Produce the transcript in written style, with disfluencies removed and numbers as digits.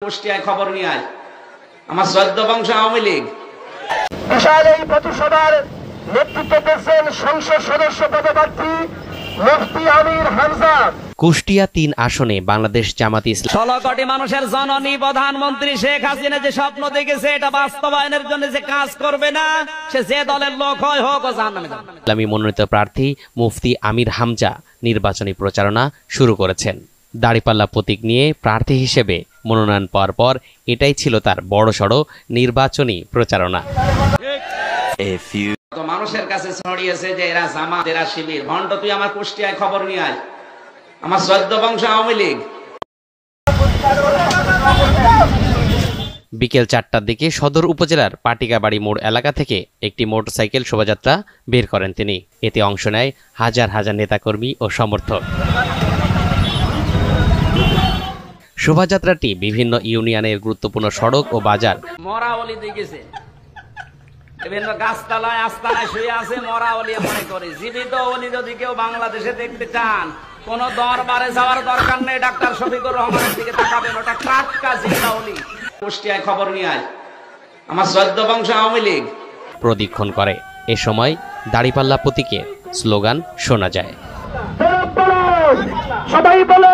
কুষ্টিয়ায় খবর নিয়ে আয়, আমার 14 বংশ আওয়ামী লীগ। বিশাল এই প্রতিসভার নেতৃত্ব দিচ্ছেন সংসদ সদস্য পদপ্রার্থী মুফতি আমির হামজা। কুষ্টিয়া ৩ আসনে বাংলাদেশ জামাতে ইসলামী 16 কোটি মানুষের জননী প্রধানমন্ত্রী শেখ হাসিনা যে স্বপ্ন দেখেছে এটা বাস্তবায়নের জন্য যে কাজ করবে না, সে যে দলের লোক হয় হোক ও জাহান্নামে যাবে। ইসলামী মনোনীত প্রার্থী মুফতি আমির হামজা নির্বাচনী প্রচারণা শুরু করেছেন। দাড়িপাল্লা প্রতীক নিয়ে প্রার্থী হিসেবে মনোনয়ন পাওয়ার পর এটাই ছিল তার বড়সড় নির্বাচনী প্রচারণা। তো মানুষের কাছে ছড়িয়েছে যে এরা জামাত, এরা শিবির। ভণ্ড, তুই আমার কুষ্টিয়ায় খবর নিয়ে আয়, আমার 14 বংশ আওয়ামী লীগ। বিকেল 4টার দিকে সদর উপজেলার পাটিকাবাড়ি মোড় এলাকা থেকে একটি মোটরসাইকেল শোভাযাত্রা বের করেন তিনি। এতে অংশ নেয় হাজার হাজার নেতাকর্মী ও সমর্থক। শোভাযাত্রাটি বিভিন্ন ইউনিয়নের গুরুত্বপূর্ণ সড়ক ও বাজার মরা অলি দেখেছে, বিভিন্ন গাছতলায় আস্তানায় শুয়ে আছে মরা অলি মনে করে। জীবিত অলি যদি কেউ বাংলাদেশে দেখতে চান, কোন দরবারে যাওয়ার দরকার নেই, ডাক্তার শফিকুর রহমানের দিকে তাকাবেন, ওটা টাটকা জিন্দা অলি। কুষ্টিয়ায় খবর নিয়ে আয়, আমার 14 বংশ আওয়ামী লীগ প্রদক্ষিণ করে। এ সময় দাড়িপাল্লা প্রতীকের স্লোগান শোনা যায়। সবাই বলে